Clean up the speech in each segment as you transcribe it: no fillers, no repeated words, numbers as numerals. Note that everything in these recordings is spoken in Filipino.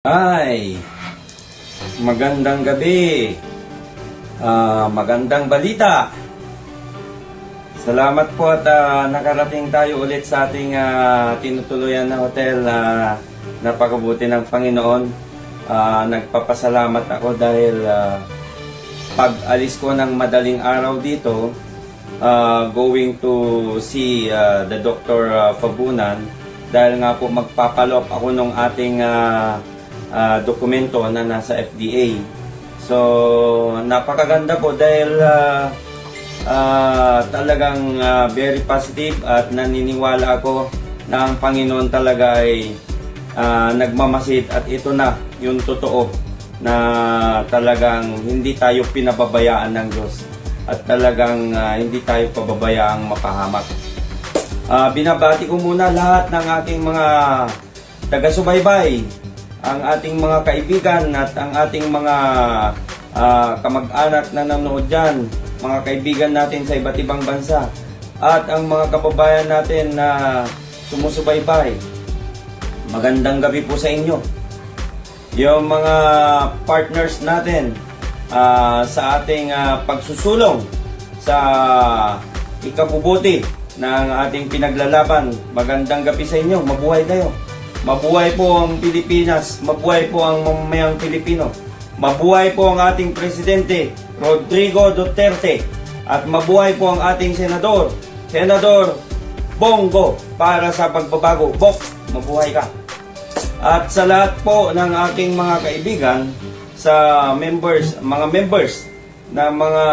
Ay, magandang gabi. Magandang balita. Salamat po at nakarating tayo ulit sa ating tinutuluyan na hotel. Napakabuti ng Panginoon. Nagpapasalamat ako dahil pag alis ko ng madaling araw dito, going to see the Dr. Fabunan, dahil nga po magpapalop ako ng ating dokumento na nasa FDA. So, napakaganda po dahil talagang very positive at naniniwala ako na ang Panginoon talaga ay nagmamasid at ito na yung totoo na talagang hindi tayo pinababayaan ng Diyos at talagang hindi tayo pababayaang mapahamak. Binabati ko muna lahat ng ating mga taga-subaybay, ang ating mga kaibigan at ang ating mga kamag-anak na nanonood dyan, mga kaibigan natin sa iba't ibang bansa, at ang mga kababayan natin na sumusubaybay. Magandang gabi po sa inyo. Yung mga partners natin sa ating pagsusulong sa ikabubuti ng ating pinaglalaban, magandang gabi sa inyo. Mabuhay kayo. Mabuhay po ang Pilipinas, mabuhay po ang mamamayang Pilipino, mabuhay po ang ating Presidente Rodrigo Duterte, at mabuhay po ang ating Senador Bongo para sa pagbabago. Bok, mabuhay ka. At sa lahat po ng aking mga kaibigan, sa mga members na mga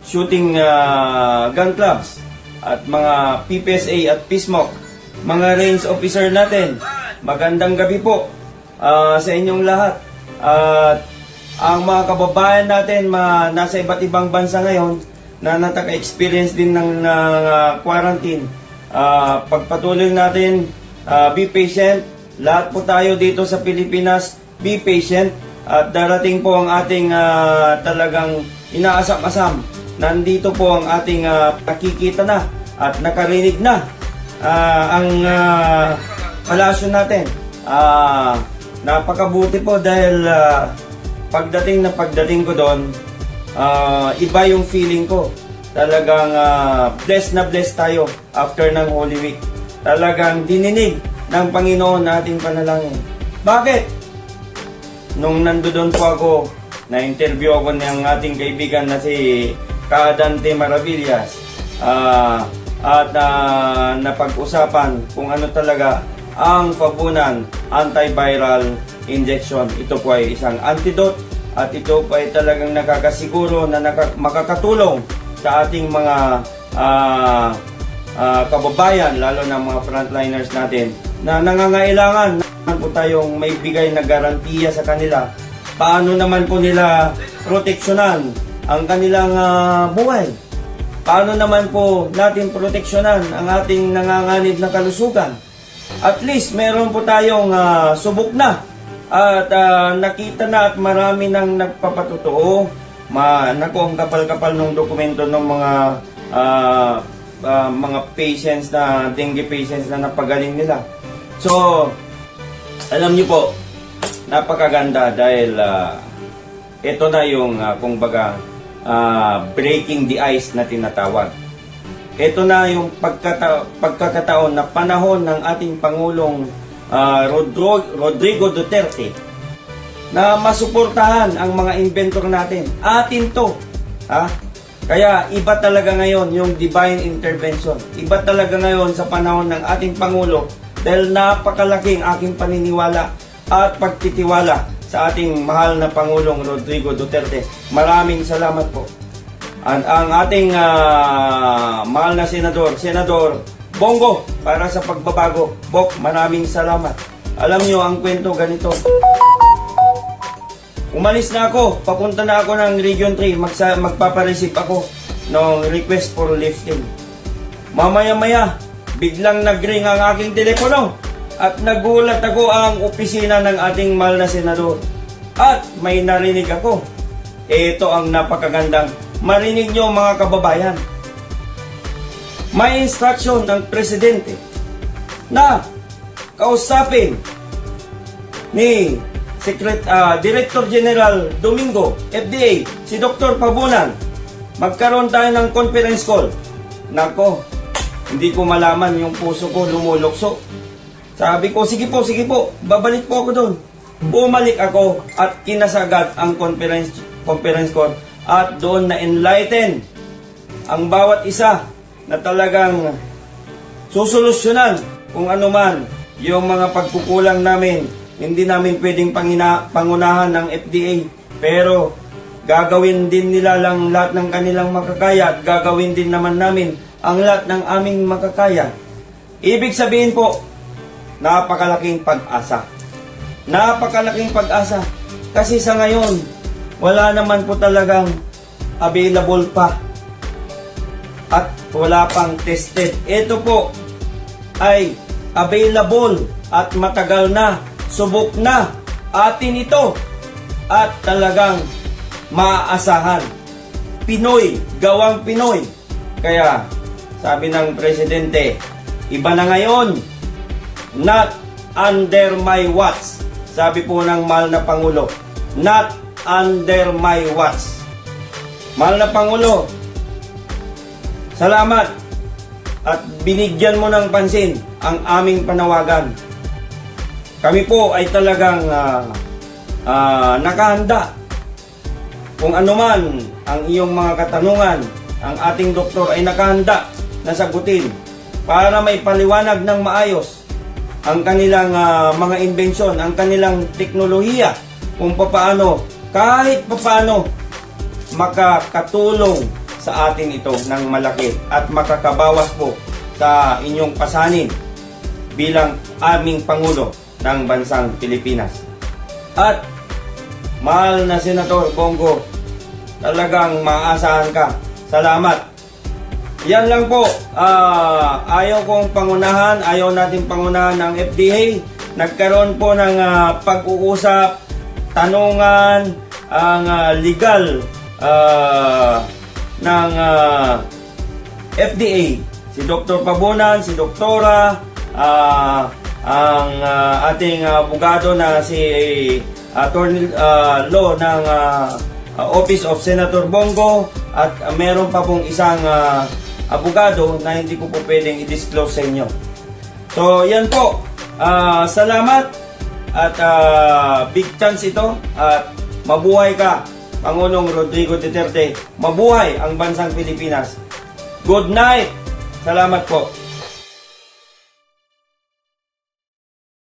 shooting gun clubs at mga PPSA at PSMOC, mga range officer natin, magandang gabi po sa inyong lahat. Ang mga kababayan natin nasa iba't ibang bansa ngayon na nataka-experience din ng quarantine, pagpatuloy natin, be patient. Lahat po tayo dito sa Pilipinas, be patient. At darating po ang ating talagang inaasam-asam. Nandito po ang ating nakikita na at nakarinig na ang palasyo natin. Napakabuti po dahil pagdating ko doon, iba yung feeling ko. Talagang blessed na blessed tayo after ng Holy Week. Talagang dininig ng Panginoon nating panalangin. Bakit? Nung nandoon po ako, na-interview ako ng ating kaibigan na si Dante Maravillas, at napag-usapan kung ano talaga ang Fabunan antiviral injection. Ito po ay isang antidote at ito po ay talagang nakakasiguro na makakatulong sa ating mga kababayan, lalo na mga frontliners natin na nangangailangan po tayong may bigay na garantiya sa kanila. Paano naman po nila proteksyonan ang kanilang buhay? Paano naman po natin proteksyonan ang ating nanganganib na kalusugan? At least meron po tayong subok na at nakita na at marami nang nagpapatotoo. Naku, ang kapal-kapal ng dokumento ng mga patients na dengue patients na napagaling nila. So, alam niyo po, napakaganda dahil ito na yung kumbaga breaking the ice na tinatawag. Ito na yung pagkakataon na panahon ng ating Pangulong Rodrigo Duterte na masuportahan ang mga inventor natin. Atin to. Kaya iba talaga ngayon yung divine intervention. Iba talaga ngayon sa panahon ng ating Pangulo dahil napakalaking aking paniniwala at pagtitiwala sa ating mahal na Pangulong Rodrigo Duterte. Maraming salamat po. At ang ating mahal na Senador Bongo para sa pagbabago. Bok, maraming salamat. Alam nyo, ang kwento ganito. Umalis na ako, papunta na ako ng Region 3, magpapareceive ako ng request for lifting. Mamaya-maya, biglang nag-ring ang aking telepono at nagulat ako ang opisina ng ating mahal na senador. At may narinig ako. Ito ang napakagandang marinig nyo mga kababayan. May instruction ng Presidente na kausapin ni Director General Domingo, FDA, si Dr. Pabunan, magkaroon tayo ng conference call. Nako, hindi ko malaman, yung puso ko lumulokso. Sabi ko, sige po, babalik po ako doon. Bumalik ako at kinasagad ang conference call at doon na enlighten ang bawat isa na talagang susolusyonan kung ano man yung mga pagkukulang namin. Hindi namin pwedeng pangunahan ng FDA, pero gagawin din nila lang lahat ng kanilang makakaya at gagawin din naman namin ang lahat ng aming makakaya. Ibig sabihin po, napakalaking pag-asa. Napakalaking pag-asa. Kasi sa ngayon, wala naman po talagang available pa. At wala pang tested. Ito po ay available at matagal na. Subok na. Atin ito. At talagang maaasahan. Pinoy. Gawang Pinoy. Kaya, sabi ng Presidente, iba na ngayon. Not under my watch. Sabi po ng mahal na Pangulo, not under my watch. Mahal na Pangulo, salamat at binigyan mo ng pansin ang aming panawagan. Kami po ay talagang nakahanda. Kung ano man ang iyong mga katanungan, ang ating doktor ay nakahanda na sagutin para may paliwanag ng maayos ang kanilang mga inbensyon, ang kanilang teknolohiya, kung paano, kahit paano makakatulong sa atin ito ng malaki at makakabawas po sa inyong pasanin bilang aming Pangulo ng bansang Pilipinas. At mahal na Senator Bongo, talagang maaasahan ka. Salamat. Yan lang po, ayaw kong pangunahan, ayaw natin pangunahan ng FDA. Nagkaroon po ng pag-uusap, tanungan, ang legal ng FDA. Si Dr. Pabunan, si Doktora, ang ating abogado na si Attorney Law ng Office of Senator Bongo, at meron pa pong isang abogado na hindi ko po pwedeng i-disclose sa inyo. So, yan po. Salamat at big chance ito at mabuhay ka, Pangulong Rodrigo Duterte. Mabuhay ang bansang Pilipinas. Good night. Salamat po.